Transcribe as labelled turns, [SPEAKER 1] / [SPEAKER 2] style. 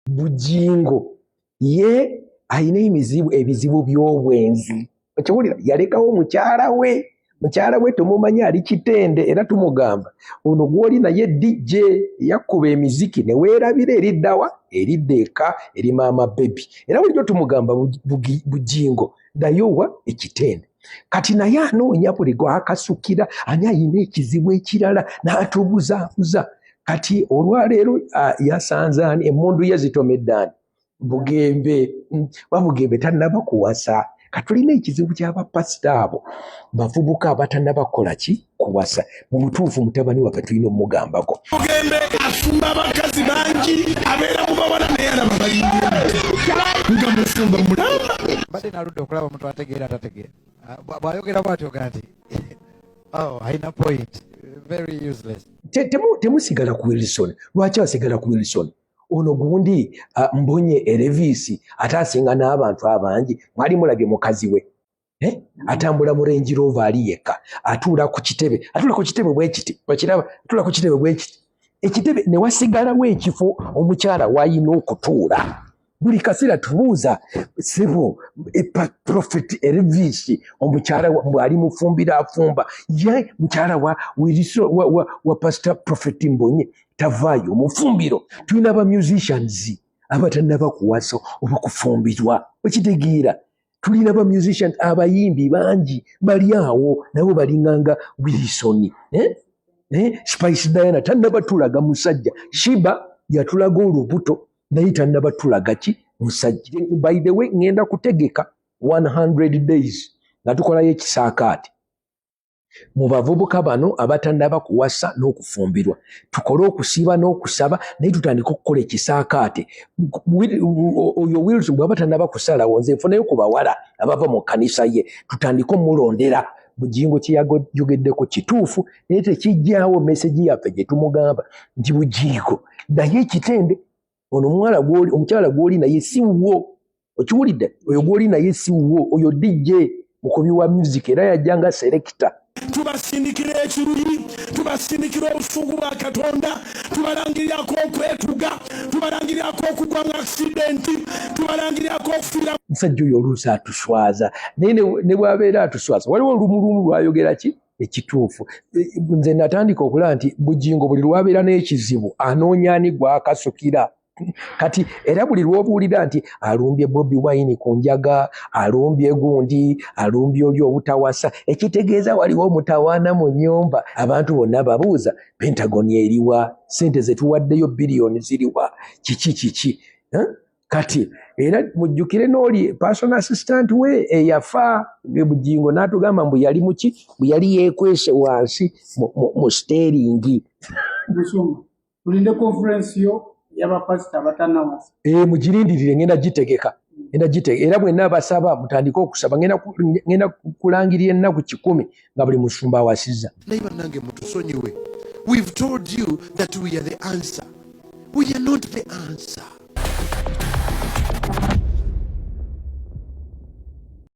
[SPEAKER 1] Bujingo ye ayina ebizibu by'obwenzi. Okiwulira yalekawo mukyala we tumumanyi ali Kitende era tumugamba ono gw'oli naye DJ yakkuba emiziki ne weerabira eriddawa eridda eka eri Maama Baby era bulijjo tumugamba Bujingo ddayowa Ekitende kati naye anoonya buli gw'akasukira ani ayina ekizibu ekirala n'atubuzaabuza kati olwaleero yasanze ani emmundu ye zitomeddaani Bugembe Bugembe tannaba kuwasa katulina ekizibu ky'abapasita abo bavubuka abatannaba kukola ki kuwasa mu butuufu mutabani waffe tulina omugambako
[SPEAKER 2] Bugembe afumba abakazi bangi abeera mu bawala naye alaba balinda nga mufumba mulamba
[SPEAKER 3] mbadde naludde okulaba omuntu ategeera atategeera bw'ayogera bw'atyoga nti ayina point very useless.
[SPEAKER 1] Temusigala ku Wilson. Lwaki asigala ku Wilson? Ono gundi Mbonye Elvis ate asinga n'abantu abangi mwali mulabye mukazi we atambula mu Range Rover ali yekka atuula ku kitebe bwekiti bakiraba atula ku kitebe bwekiti ekitebe ne wasigalawo ekifo omukyala wayina okutuula buli kasira tubuuza sebo Prophet Elvis omukyala ali mufumbira afumba ye mukyala wa Pastor Prophet Mbonye tavaayo mufumbiro tulina ba musicians abatannaba kuwasa oba kufumbirwa okitegeera tulina ba musicians abayimbi bangi bali awo nabo balinganga Wilson Spice Diana tannaba tulaga musajja Shiba yatulaga olubuto naye tannaba tulaga ki musajja. By the way ngenda kutegeka 100 days nga tukolayo ekisaakaate mu bavubuka bano abatannaba kuwasa n'okufumbirwa tukole okusiiba n'okusaba naye tutandika okukola ekisaakaate oyo Wilson bw'aba tannaba kusalawo nze nfunayo ku bawala abava mu kkanisa ye tutandika omulondera Bujingo kyeyayogeddeko kituufu naye tekijjaawo meseji yaffe gye tumugamba nti Bujingo naye Ekitende ono omukyala gw'oli naye si wuwo okiwulidde oyo gw'oli naye si wuwo oyo DJ mukubi wa music era yajjanga selector
[SPEAKER 2] tubasindikira ekiruyi tubasindikira obusungu bwa Katonda tubalangirirako okwetuga tubalangirirako okugwa mu accidenti tubalangirirako okufiira
[SPEAKER 1] musajja oyo oluusi atuswaza naye ne bw'abeera atuswaza waliwo olumulumu lwayogera ki ekituufu nze natandika okulaba nti Bujingo buli lwabeera n'ekizibu anoonya ani gw'akasukira kati era buli lw'obuulira nti alumbye Bobi Wine ku njaga alumbye gundi alumbye oli obutawasa ekitegeeza waliwo omutawaana mu nnyumba abantu bonna babuuza Pentagon eriwa sente zetuwaddeyo biliyoni ziriwa kiki kati era mujjukire n'oli personal assistant we eyafa Bujingo n'atugamba mbu yali muki bwe yali yeekwese wansi mu steeringi
[SPEAKER 4] tulinde conference yo y'abapasita abatannawasa
[SPEAKER 1] mugirindirire ngenda gitegeka era bwenna basaba mutandike okusaba ngenda kulangirira ennaku 10 nga buli musumba awasizza
[SPEAKER 2] naye bannange mutusonyiwe we've told you that we are the answer we are not the answer